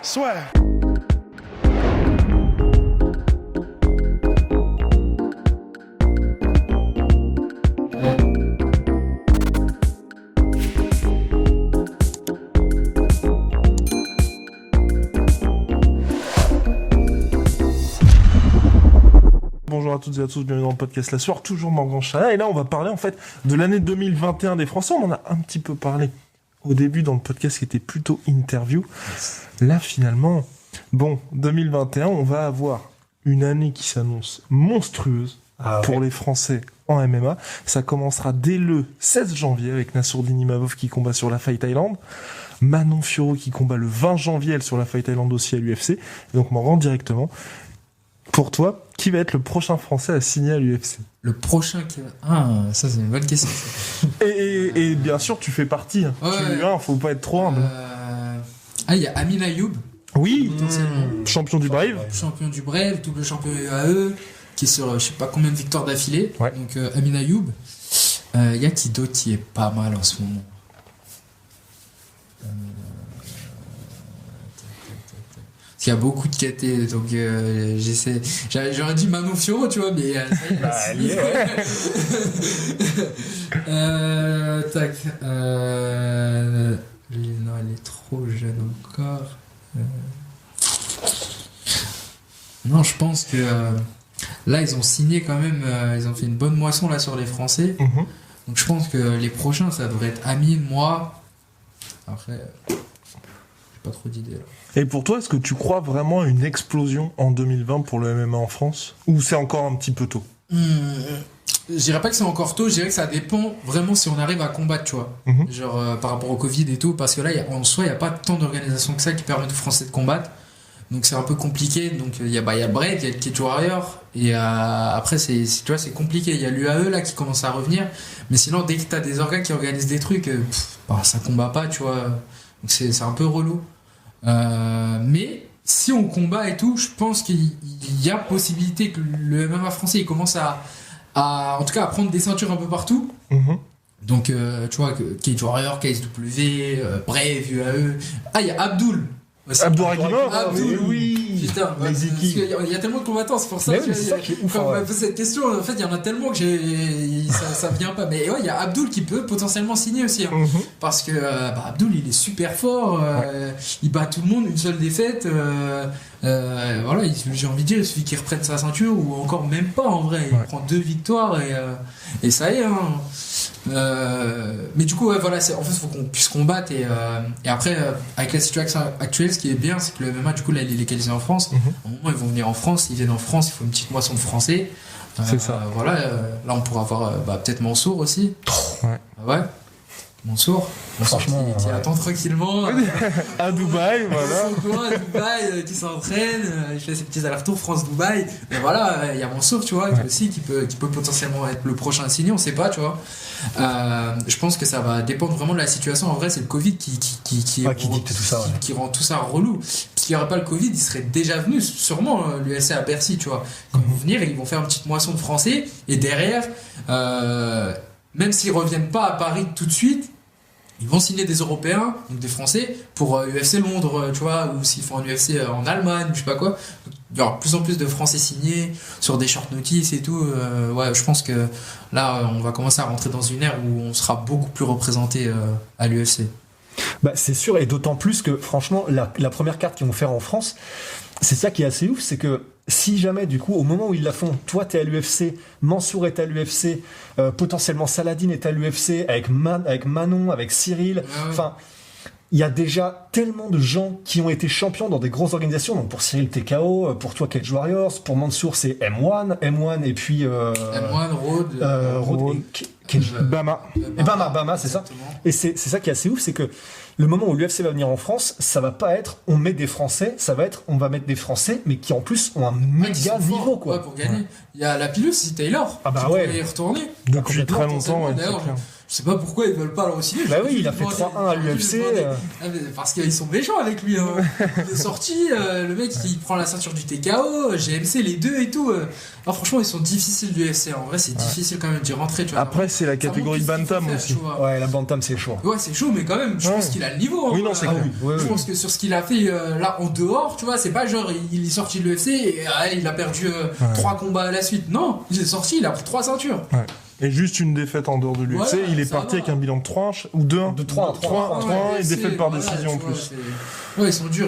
Swear. Bonjour à toutes et à tous, bienvenue dans le podcast La Soirée, toujours Morgan Chala, et là on va parler en fait de l'année 2021 des Français. On en a un petit peu parlé au début dans le podcast qui était plutôt interview. Là finalement, 2021, on va avoir une année qui s'annonce monstrueuse pour les Français en MMA. Ça commencera dès le 16 janvier avec Nassourdine Imavov qui combat sur la Fight Island, Manon Fiorot qui combat le 20 janvier elle sur la Fight Island aussi à l'UFC. Et donc Morgan, directement, pour toi, qui va être le prochain Français à signer à l'UFC? Le prochain qui va... Ah, ça c'est une bonne question. Et bien sûr, tu fais partie. Hein. Ouais, tu es un, faut pas être trop humble. Il y a Amin Ayoub. Oui, champion du Brave. Champion du Brave, double champion UAE, qui est sur je sais pas combien de victoires d'affilée. Ouais. Donc Amin Ayoub. Il y a qui d'autre qui est pas mal en ce moment? Parce qu'il y a beaucoup de KT, donc j'essaie. J'aurais dit Manon Fiorot, tu vois, mais ça y est, tac. Non, elle est trop jeune encore. Non, je pense que là, ils ont signé quand même. Ils ont fait une bonne moisson là sur les Français. Donc je pense que les prochains, ça devrait être Amine, moi. Après, j'ai pas trop d'idées là. Et pour toi, est-ce que tu crois vraiment à une explosion en 2020 pour le MMA en France? Ou c'est encore un petit peu tôt? Je dirais pas que c'est encore tôt, je dirais que ça dépend vraiment si on arrive à combattre, tu vois. Genre par rapport au Covid et tout, parce que là, en soi, il n'y a pas tant d'organisations que ça qui permettent aux Français de combattre. Donc c'est un peu compliqué. Donc il y a le Brave, il y a le Cage Warrior. Et après, tu vois, c'est compliqué. Il y a l'UAE là qui commence à revenir. Mais sinon, dès que tu as des organes qui organisent des trucs, ça combat pas, tu vois. Donc c'est un peu relou. Mais si on combat et tout, je pense qu'il y a possibilité que le MMA français il commence en tout cas à prendre des ceintures un peu partout. Donc tu vois, Cage Warrior, KSW, Brave, UAE. Ah, il y a Abdul. Abdouragimov. Oui. Putain, il y a tellement de combattants, c'est pour ça. C'est ça qui est ouf. Quand on m'a posé cette question, en fait, il y en a tellement que ça vient pas. Mais ouais, il y a Abdul qui peut potentiellement signer aussi. Hein. Parce que Abdul, il est super fort. Il bat tout le monde, une seule défaite. Voilà, j'ai envie de dire, il suffit qu'il reprenne sa ceinture, ou encore même pas en vrai. Il prend 2 victoires et ça y est. Hein. Mais du coup, voilà, en fait, il faut qu'on puisse combattre. Et après, avec la situation actuelle, ce qui est bien, c'est que le MMA, du coup, là, il est légalisé en France. À un moment, ils vont venir en France. Ils viennent en France, il faut une petite moisson de français. C'est ça. Voilà, là, on pourra avoir peut-être Mansour aussi. Ouais. Mansour, franchement, qui attend tranquillement à Dubaï, voilà. À Dubaï, qui s'entraîne, il fait ses petits allers-retours France-Dubaï. Mais voilà, il y a Mansour, tu vois, aussi qui peut potentiellement être le prochain à signer, on sait pas, tu vois. Je pense que ça va dépendre vraiment de la situation. En vrai, c'est le Covid qui dicte tout ça, qui rend tout ça relou. S'il n'y aurait pas le Covid, il serait déjà venu, sûrement, l'UFC à Bercy, tu vois. Quand ils vont venir, ils vont faire une petite moisson de Français, et derrière, même s'ils reviennent pas à Paris tout de suite, ils vont signer des Européens, donc des Français, pour UFC Londres, tu vois, ou s'ils font un UFC en Allemagne, je sais pas quoi. Il y aura de plus en plus de Français signés sur des short notice et tout. Ouais, je pense que là, on va commencer à rentrer dans une ère où on sera beaucoup plus représenté à l'UFC. C'est sûr, et d'autant plus que franchement, la première carte qu'ils vont faire en France, c'est ça qui est assez ouf, c'est que si jamais, du coup, au moment où ils la font, toi t'es à l'UFC, Mansour est à l'UFC, potentiellement Saladin est à l'UFC, avec Manon, avec Cyril, enfin, il y a déjà tellement de gens qui ont été champions dans des grosses organisations. Donc pour Cyril, TKO, pour toi, Cage Warriors, pour Mansour, c'est M1 et puis... M1, Rhodes et Bama. Et Bama, c'est ça. Et c'est ça qui est assez ouf, c'est que le moment où l'UFC va venir en France, ça va pas être on met des Français, ça va être on va mettre des Français, mais qui en plus ont un méga niveau, quoi. Ouais, pour gagner. Il y a la pilote, c'est Taylor. Ah bah qui peut y retourner. Depuis très longtemps, D'ailleurs, Je sais pas pourquoi ils veulent pas le re-signer. Bah oui, il a fait 3-1 à l'UFC. Parce qu'ils sont méchants avec lui. Hein. Il est sorti, le mec il prend la ceinture du TKO, GMC, les deux et tout. Alors, franchement, ils sont difficiles du UFC. En vrai, c'est difficile quand même d'y rentrer. Tu vois, après, c'est la catégorie Bantam aussi. Ouais, la Bantam, c'est chaud. Ouais, c'est chaud, mais quand même, je pense qu'il a le niveau. Hein. Oui, non, c'est clair. Je pense que sur ce qu'il a fait là en dehors, tu vois, c'est pas genre il est sorti de l'UFC et il a perdu 3 combats à la suite. Non, il est sorti, il a pris 3 ceintures. Ouais. Et juste une défaite en dehors de l'UFC, voilà, il est parti avec un bilan de 3 ou 2-1 De 3-1 et défaite par décision en plus. Ouais, ils sont durs.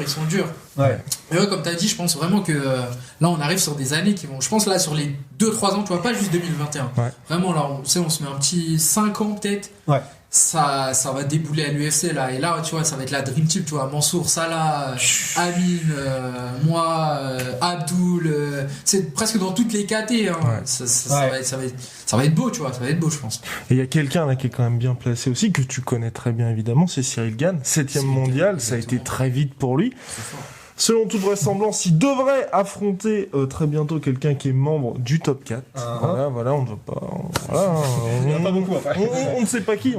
Ouais. Mais ouais, comme t'as dit, je pense vraiment que là on arrive sur des années qui vont. Je pense là sur les 2-3 ans, tu vois, pas juste 2021. Ouais. Vraiment là, on se met un petit 5 ans peut-être. Ouais. Ça va débouler à l'UFC là, et là tu vois, ça va être la Dream Team, tu vois, Mansour, Salah, Amin, moi, Abdul, c'est presque dans toutes les KT. Hein. Ouais. Ça va être beau, tu vois, ça va être beau, je pense. Et il y a quelqu'un là qui est quand même bien placé aussi, que tu connais très bien évidemment, c'est Cyril Gane, 7ème mondial, ça a été très vite pour lui. C'est fort. Selon toute vraisemblance, il devrait affronter très bientôt quelqu'un qui est membre du top 4. Voilà, on ne veut pas... Il y en a pas beaucoup après. On ne sait pas qui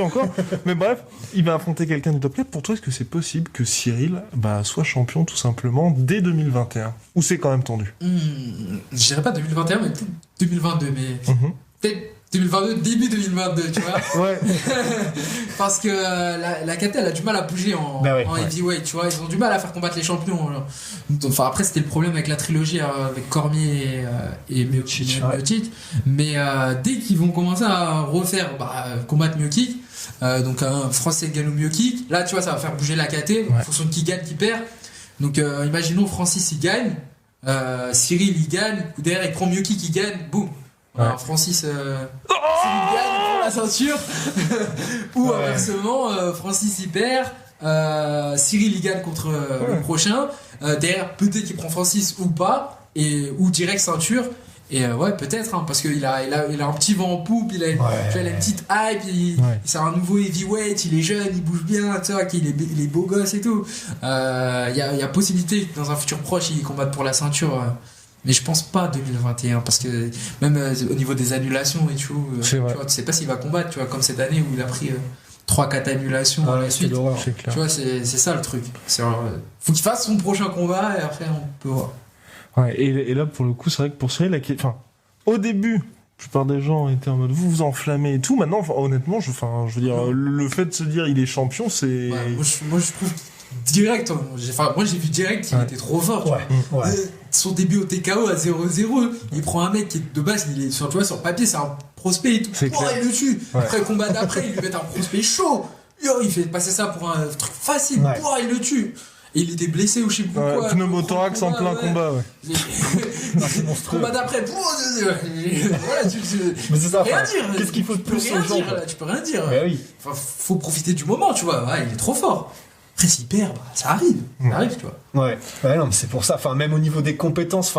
encore, mais bref, il va affronter quelqu'un du top 4. Pour toi, est-ce que c'est possible que Cyril soit champion tout simplement dès 2021 ou c'est quand même tendu? Je dirais pas 2021, mais peut-être 2022, mais peut-être 2022, début 2022, tu vois. Ouais. Parce que la KT, elle a du mal à bouger en heavyweight, tu vois. Ils ont du mal à faire combattre les champions. Enfin, après, c'était le problème avec la trilogie avec Cormier et Miocic. Mais dès qu'ils vont commencer à refaire combattre Miocic, donc un Français gagne Miocic, là, tu vois, ça va faire bouger la KT en fonction de qui gagne, qui perd. Donc, imaginons Francis, il gagne. Cyril, il gagne. Derrière, il prend Miocic, il gagne. Boum. Alors, Francis Cyril gagne, il prend la ceinture. Ou inversement, Francis il perd, Cyril il gagne contre le prochain. Derrière, peut-être qu'il prend Francis ou pas, ou direct ceinture. Et peut-être, hein, parce qu'il a un petit vent en poupe, il a une petite hype, c'est un nouveau heavyweight, il est jeune, il bouge bien, tu vois, il est beau gosse et tout. Il y a possibilité que dans un futur proche, il combatte pour la ceinture. Mais je pense pas 2021, parce que même au niveau des annulations et tout, tu vois, tu sais pas s'il va combattre, tu vois, comme cette année où il a pris 3-4 annulations à la suite. C'est clair. Tu vois, c'est ça le truc. Faut qu'il fasse son prochain combat et après on peut voir. Ouais, et là pour le coup, c'est vrai que pour Cyril, au début, la plupart des gens étaient en mode vous enflammez et tout. Maintenant, honnêtement, je veux dire, le fait de se dire il est champion, c'est. Ouais, moi je trouve direct, moi j'ai vu direct qu'il était trop fort. Son début au TKO à 0-0, il prend un mec qui de base, il est sur papier, c'est un prospect et tout. Il le tue. Après le combat d'après, il lui met un prospect chaud. Il fait passer ça pour un truc facile. Il le tue. Et il était blessé ou je sais plus quoi. Pneumothorax en plein combat, c'est monstrueux. Combat d'après, voilà, mais c'est ça, rien dire. Qu'est-ce qu'il faut de plus aux gens, tu peux rien dire. Mais oui. Enfin, faut profiter du moment, tu vois. Il est trop fort. Après, s'il perd, ça arrive. Ça arrive, tu vois. Ouais, non, mais c'est pour ça. Enfin, même au niveau des compétences,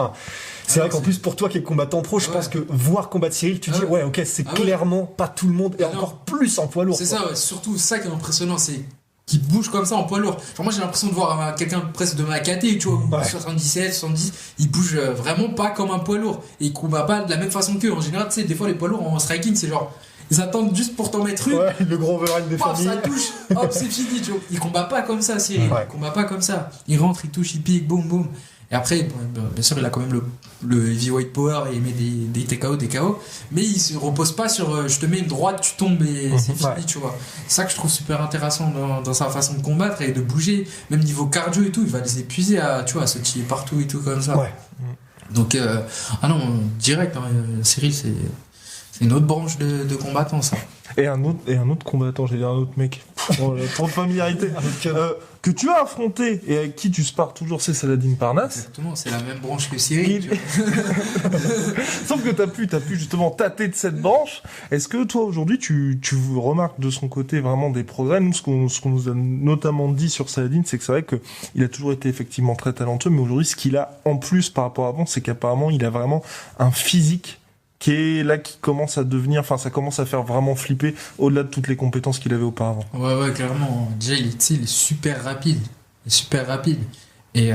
c'est vrai qu'en plus, pour toi qui es combattant pro, je pense que voir combattre Cyril, tu dis, ok, c'est clairement pas tout le monde, et encore plus en poids lourd. C'est ça, surtout ça qui est impressionnant, c'est qu'il bouge comme ça en poids lourd. Genre, moi, j'ai l'impression de voir quelqu'un presque de ma KT, tu vois, 77, 70, il bouge vraiment pas comme un poids lourd. Et il combat pas de la même façon qu'eux. En général, tu sais, des fois, les poids lourds en striking, c'est genre, ils attendent juste pour t'en mettre une. Le gros overhand des familles. Ça touche, hop, c'est fini, tu vois. Il combat pas comme ça, Cyril. Il combat pas comme ça. Il rentre, il touche, il pique, boum, boum. Et après, bien sûr, il a quand même le heavyweight power et il met des TKO, des KO. Mais il se repose pas sur je te mets une droite, tu tombes et c'est fini, tu vois. C'est ça que je trouve super intéressant dans sa façon de combattre et de bouger. Même niveau cardio et tout, il va les épuiser à se tirer partout et tout comme ça. Donc, direct, Cyril, c'est une autre branche de combattant, ça. Et un autre combattant, j'allais dire un autre mec. Trop de familiarité. Que tu as affronté et avec qui tu spares toujours, c'est Saladin Parnasse. Exactement, c'est la même branche que Cyril. Sauf que t'as pu justement tâter de cette branche. Est-ce que toi aujourd'hui tu remarques de son côté vraiment des progrès? Nous, ce qu'on nous a notamment dit sur Saladin, c'est que c'est vrai que il a toujours été effectivement très talentueux, mais aujourd'hui ce qu'il a en plus par rapport à avant, c'est qu'apparemment il a vraiment un physique qui commence à devenir, ça commence à faire vraiment flipper au-delà de toutes les compétences qu'il avait auparavant. Ouais, clairement. Déjà, il est super rapide. Et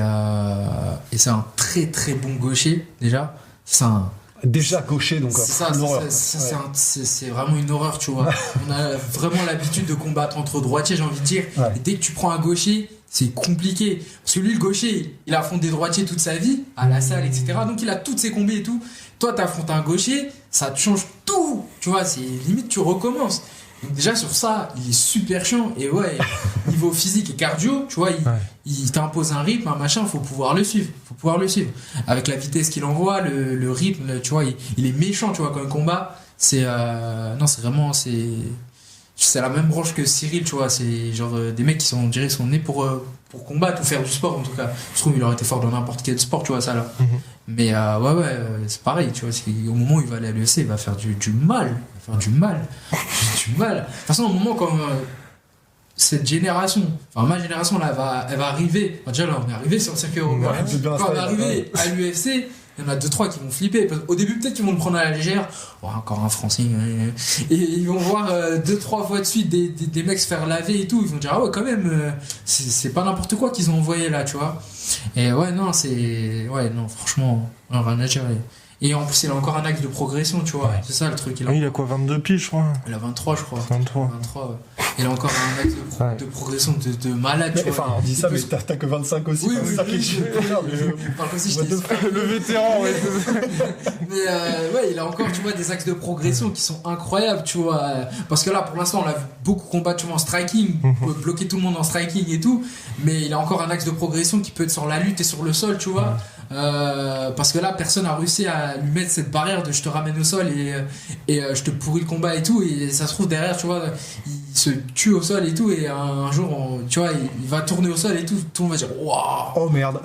c'est un très très bon gaucher, déjà. C'est un Déjà gaucher, donc c'est ça, l'horreur. c'est vraiment une horreur, tu vois. On a vraiment l'habitude de combattre entre droitiers, j'ai envie de dire. Ouais. Et dès que tu prends un gaucher, c'est compliqué. Parce que lui, le gaucher, il affronte des droitiers toute sa vie, à la salle, etc. Donc il a toutes ses combis et tout. Toi, t'affrontes un gaucher, ça te change tout. Tu vois, c'est limite, tu recommences. Donc déjà sur ça, il est super chiant. Et ouais, niveau physique et cardio, tu vois, il t'impose un rythme, un machin, faut pouvoir le suivre. Avec la vitesse qu'il envoie, le rythme, tu vois, il est méchant, tu vois, quand il combat. C'est la même branche que Cyril, tu vois. C'est genre des mecs qui sont, on dirait, sont nés pour combattre ou faire du sport, en tout cas. Je trouve qu'il aurait été fort dans n'importe quel sport, tu vois, ça là. Mais c'est pareil, tu vois. Au moment où il va aller à l'UFC, il va faire du mal. Du mal. De toute façon, au moment quand cette génération, enfin ma génération là, elle va arriver. Enfin, déjà là, on est arrivé sur le circuit européen. Quand on va arriver à l'UFC, il y en a 2-3 qui vont flipper. Au début, peut-être qu'ils vont le prendre à la légère. Oh, encore un Français. Et ils vont voir 2-3 fois de suite des mecs se faire laver et tout. Ils vont dire, ah ouais, quand même, c'est pas n'importe quoi qu'ils ont envoyé là, tu vois. Et ouais, non, franchement, rien à dire. Et en plus, il a encore un axe de progression, tu vois. Ouais. C'est ça le truc. Il a quoi, 22 piges, je crois. Il a 23, je crois. 23, ouais. Il a encore un axe de progression de malade, tu vois. Enfin, on dit ça, mais t'as que 25 aussi. Oui, c'est ça qui le vétéran, ouais. Mais il a encore, tu vois, des axes de progression qui sont incroyables, tu vois. Parce que là, pour l'instant, on l'a vu beaucoup combattre, tu vois, en striking, bloquer tout le monde en striking et tout. Mais il a encore un axe de progression qui peut être sur la lutte et sur le sol, tu vois. Parce que là, personne n'a réussi à lui mettre cette barrière de je te ramène au sol et je te pourris le combat et tout. Et ça se trouve derrière, tu vois, il se tue au sol et tout. Et un jour, tu vois, il va tourner au sol et tout. Tout le monde va dire waouh! Oh merde!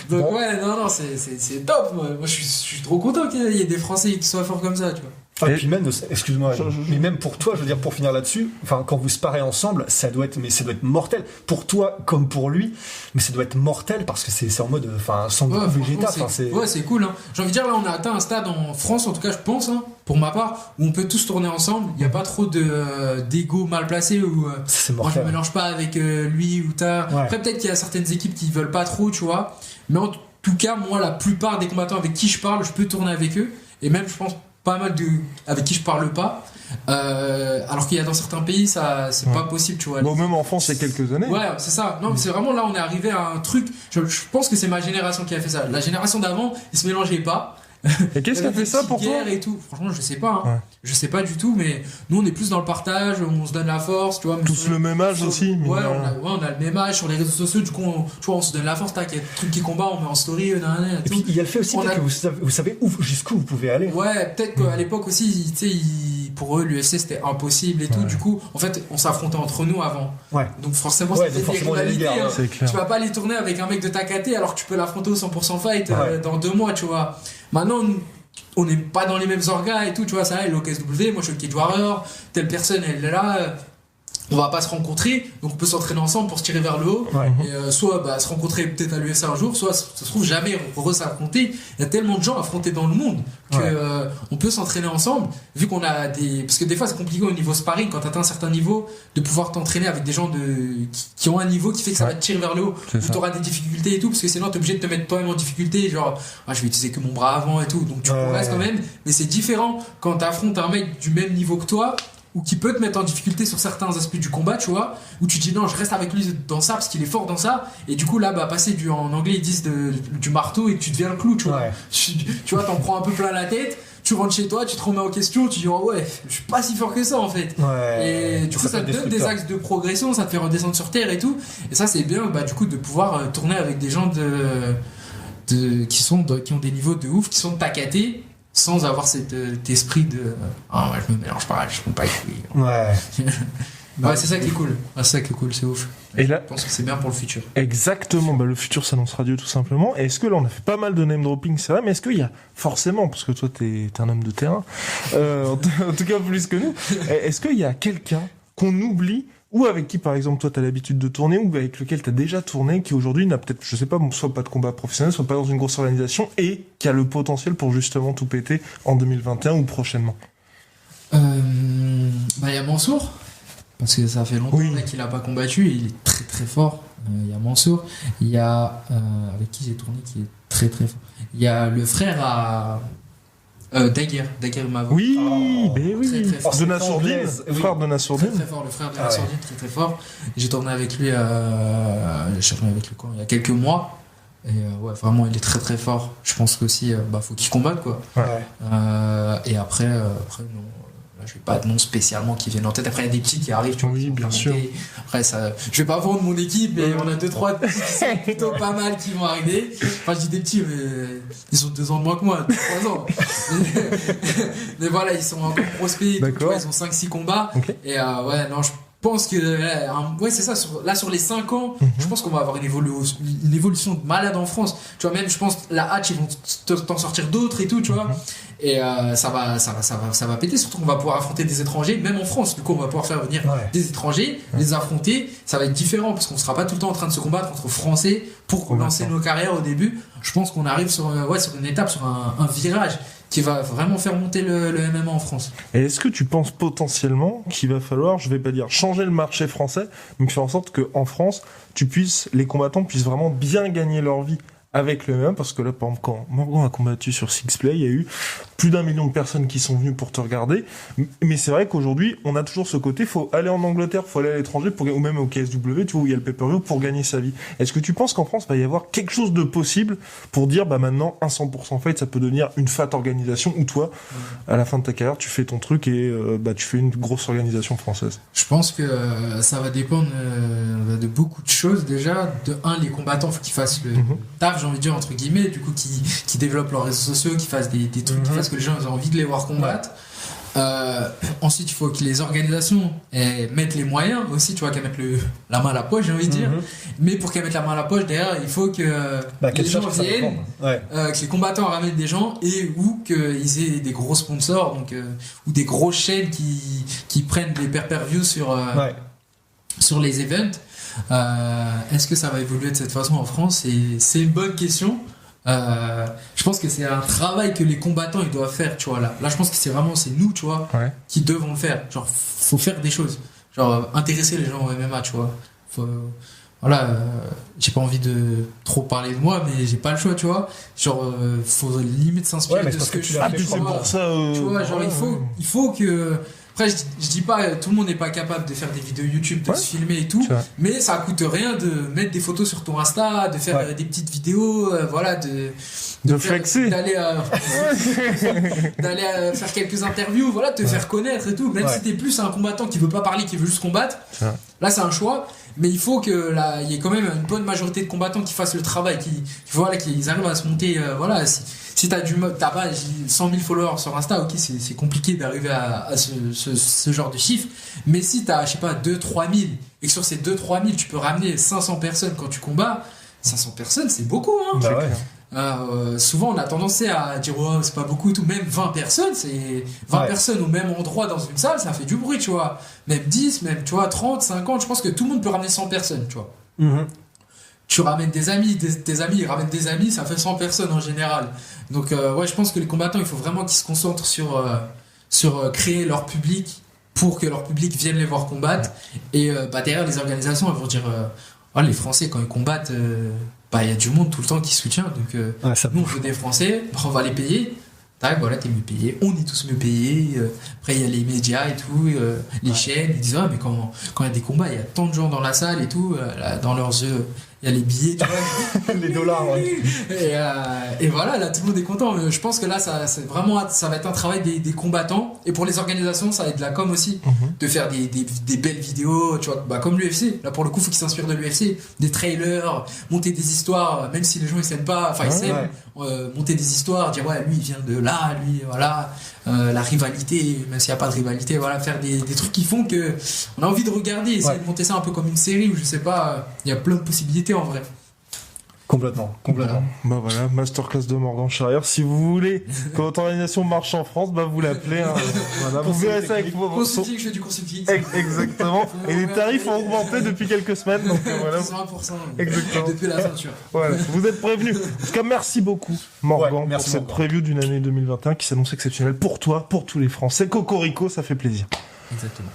Donc, ouais, non, c'est top. Moi, je suis trop content qu'il y ait des Français qui soient forts comme ça, tu vois. Et puis même, excuse-moi, mais même pour toi, je veux dire, pour finir là-dessus, enfin, quand vous sparez ensemble, ça doit être mortel. Pour toi, comme pour lui, mais ça doit être mortel parce que c'est en mode, enfin, sans goût végétal. Ouais, c'est cool, hein. J'ai envie de dire, là, on a atteint un stade en France, en tout cas, je pense, hein, pour ma part, où on peut tous tourner ensemble. Il n'y a pas trop d'ego mal placé où, moi, je me mélange pas avec lui ou ta. Ouais. Après, peut-être qu'il y a certaines équipes qui veulent pas trop, tu vois. Mais en tout cas, moi, la plupart des combattants avec qui je parle, je peux tourner avec eux. Et même, je pense, pas mal avec qui je parle pas, alors qu'il y a dans certains pays ça c'est pas possible, tu vois. Bon, même en France il y a quelques années. Ouais, c'est ça. Non, mais c'est vraiment là on est arrivé à un truc. Je pense que c'est ma génération qui a fait ça. La génération d'avant, ils se mélangeaient pas. Et qu'est-ce qui a fait ça pour toi? Et tout. Franchement, je sais pas. Hein. Je sais pas du tout, mais nous on est plus dans le partage, on se donne la force, tu vois. Tous le même âge aussi. Ouais, on a le même âge sur les réseaux sociaux. Du coup, tu vois, on se donne la force. Tac, il y a des trucs qui combattent, on met en story. Et puis il y a le fait aussi que vous savez jusqu'où vous pouvez aller. Ouais, peut-être qu'à l'époque aussi, tu sais, pour eux l'UFC c'était impossible et tout. Du coup, en fait, on s'affrontait entre nous avant. Ouais. Donc forcément, c'était des rivalités. Hein. Tu vas pas aller tourner avec un mec de ta caté alors que tu peux l'affronter au 100% fight dans 2 mois, tu vois. Maintenant, on n'est pas dans les mêmes orgas et tout, tu vois, ça là, l'OKSW, moi je suis le Cage Warrior, telle personne elle est là, on va pas se rencontrer, donc on peut s'entraîner ensemble pour se tirer vers le haut, et soit se rencontrer peut-être à l'UFC un jour, soit ça se trouve jamais s'affronter. Il y a tellement de gens affrontés dans le monde que on peut s'entraîner ensemble, vu qu'on a parce que des fois c'est compliqué au niveau sparring quand t'atteins un certain niveau de pouvoir t'entraîner avec des gens qui ont un niveau qui fait que ça va te tirer vers le haut, où t'auras des difficultés et tout, parce que sinon t'es obligé de te mettre toi-même en difficulté, genre je vais utiliser que mon bras avant et tout, donc tu progresses quand même, mais c'est différent quand t'affrontes un mec du même niveau que toi ou qui peut te mettre en difficulté sur certains aspects du combat, tu vois, où tu dis non, je reste avec lui dans ça parce qu'il est fort dans ça, et du coup là, passer en anglais ils disent du marteau et que tu deviens le clou, tu vois. Tu vois, t'en prends un peu plein la tête, tu rentres chez toi, tu te remets en question, tu dis oh ouais, je suis pas si fort que ça en fait. Et du coup ça te donne des axes de progression, ça te fait redescendre sur terre et tout, et ça c'est bien du coup de pouvoir tourner avec des gens qui ont des niveaux de ouf, qui sont de ta caté, sans avoir cet esprit de je me mélange pas, je compte pas avec lui. C'est ça qui est cool. C'est ça qui est cool, c'est ouf. Et là, je pense que c'est bien pour le futur. Exactement, le futur s'annoncera Dieu tout simplement. Et est-ce que là on a fait pas mal de name dropping, c'est vrai, mais est-ce qu'il y a forcément, parce que toi t'es un homme de terrain, en tout cas plus que nous, est-ce qu'il y a quelqu'un qu'on oublie ou avec qui, par exemple, toi, t'as l'habitude de tourner, ou avec lequel t'as déjà tourné, qui aujourd'hui n'a peut-être, je sais pas, soit pas de combat professionnel, soit pas dans une grosse organisation, et qui a le potentiel pour justement tout péter en 2021 ou prochainement? Il y a Mansour, parce que ça fait longtemps qu'il a pas combattu, et il est très très fort. Il y a Mansour, il y a avec qui j'ai tourné qui est Très très fort. Il y a le frère à Daguerre Mavro. Oui, Très, très fort. de Nassourdine, frère de Très Nassourdine. très fort, le frère de Nassourdine, très fort. J'ai tourné avec lui, il y a quelques mois. Et ouais, vraiment, il est très très fort. Je pense qu'aussi, faut qu'il combatte, quoi. Et après, non, là, je vais pas de nom spécialement qui viennent en tête. Après, il y a des petits qui arrivent, tu vois. Oui, bien sûr. Après, ça, je vais pas vendre mon équipe, mais on a 2-3 petits qui sont plutôt pas mal qui vont arriver. Enfin, je dis des petits, mais ils ont 2 ans de moins que moi, 3 ans. Mais voilà, ils sont encore prospects. Donc, tu vois, ils ont 5-6 combats. Okay. Et ouais, non, je pense que ouais, c'est ça, sur les 5 ans, je pense qu'on va avoir une évolution de malade en France. Tu vois, même je pense la Hatch, ils vont t'en sortir d'autres et tout, tu vois. Et ça va péter, surtout qu'on va pouvoir affronter des étrangers, même en France. Du coup, on va pouvoir faire venir des étrangers, les affronter. Ça va être différent parce qu'on sera pas tout le temps en train de se combattre entre Français pour lancer nos carrières au début. Je pense qu'on arrive sur une étape, sur un virage qui va vraiment faire monter le MMA en France. Et est-ce que tu penses potentiellement qu'il va falloir, je vais pas dire changer le marché français, mais faire en sorte qu'en France, les combattants puissent vraiment bien gagner leur vie avec le MMA, parce que là, par exemple, quand Morgan a combattu sur Sixplay, il y a eu plus d'1 million de personnes qui sont venues pour te regarder. Mais c'est vrai qu'aujourd'hui, on a toujours ce côté, faut aller en Angleterre, faut aller à l'étranger, ou même au KSW, tu vois, où il y a le pay-per-view, pour gagner sa vie. Est-ce que tu penses qu'en France, il va y avoir quelque chose de possible pour dire, maintenant, un 100% fight, ça peut devenir une fat organisation, où toi, à la fin de ta carrière, tu fais ton truc et tu fais une grosse organisation française? Je pense que ça va dépendre de beaucoup de choses. Déjà, de un, les combattants, faut qu'ils fassent le taf, j'ai envie de dire, entre guillemets, du coup, qui développent leurs réseaux sociaux, qui fassent des trucs, qui fassent que les gens aient envie de les voir combattre. Ensuite, il faut que les organisations mettent les moyens aussi, tu vois, qu'elles mettent la main à la poche, j'ai envie de dire. Mais pour qu'elles mettent la main à la poche, derrière, il faut que les gens viennent, que les combattants ramènent des gens ou qu'ils aient des gros sponsors, donc, ou des grosses chaînes qui prennent des pay-per-views sur les events. Est-ce que ça va évoluer de cette façon en France? C'est une bonne question. Je pense que c'est un travail que les combattants ils doivent faire, tu vois. Là je pense que c'est nous, tu vois, qui devons le faire. Genre, faut faire des choses. Genre, intéresser les gens au MMA, tu vois. J'ai pas envie de trop parler de moi, mais j'ai pas le choix, tu vois. Genre, faut limite s'inspirer de ce que je fais. C'est pour ça. Tu vois, genre, il faut que. Après, je dis pas, tout le monde n'est pas capable de faire des vidéos YouTube, de se filmer et tout, mais ça coûte rien de mettre des photos sur ton Insta, de faire des petites vidéos, de flexer, d'aller faire quelques interviews, te faire connaître et tout. Même si t'es plus un combattant qui veut pas parler, qui veut juste combattre, là c'est un choix. Mais il faut que il y ait quand même une bonne majorité de combattants qui fassent le travail, qu'ils arrivent à se monter. Si t'as pas 100 000 followers sur Insta, ok, c'est compliqué d'arriver à ce genre de chiffre. Mais si t'as, je sais pas, 2-3 000, et que sur ces 2-3 000, tu peux ramener 500 personnes quand tu combats, 500 personnes, c'est beaucoup, hein. Souvent, on a tendance à dire, oh, c'est pas beaucoup et tout. Même 20 personnes, c'est 20 personnes au même endroit dans une salle, ça fait du bruit, tu vois. Même 10, même, tu vois, 30, 50, je pense que tout le monde peut ramener 100 personnes, tu vois. Tu ramènes des amis, tes amis ils ramènent des amis, ça fait 100 personnes en général. Donc je pense que les combattants, il faut vraiment qu'ils se concentrent sur créer leur public pour que leur public vienne les voir combattre. Et derrière, les organisations, elles vont dire les Français, quand ils combattent, il y a du monde tout le temps qui soutient. Donc nous, on veut des Français, on va les payer. Tac, voilà, t'es mieux payé, on est tous mieux payés. Après, il y a les médias et tout, les chaînes, ils disent mais quand il y a des combats, il y a tant de gens dans la salle et tout, là, dans leurs yeux, il y a les billets, tu vois. Les dollars, et voilà, là, tout le monde est content. Mais je pense que là, ça va être un travail des combattants. Et pour les organisations, ça va être de la com aussi, de faire des belles vidéos, tu vois, comme l'UFC. Là, pour le coup, il faut qu'ils s'inspirent de l'UFC. Des trailers, monter des histoires, même si les gens ils s'aiment pas, enfin ils s'aiment, monter des histoires, dire lui il vient de là, lui, voilà, la rivalité, même s'il n'y a pas de rivalité, voilà, faire des trucs qui font que on a envie de regarder, essayer de monter ça un peu comme une série, ou je sais pas, il y a plein de possibilités en vrai. Complètement. Voilà, masterclass de Morgan Charrière. Si vous voulez que votre organisation marche en France, vous l'appelez. Vous verrez ça avec vos consulting, je fais du consulting. Exactement. Et les tarifs ont augmenté depuis quelques semaines. Donc voilà. 100%. Exactement. Depuis la ceinture. Voilà. Vous êtes prévenus. En tout cas, merci beaucoup, Morgan, pour cette preview d'une année 2021 qui s'annonce exceptionnelle pour toi, pour tous les Français. Cocorico, ça fait plaisir. Exactement.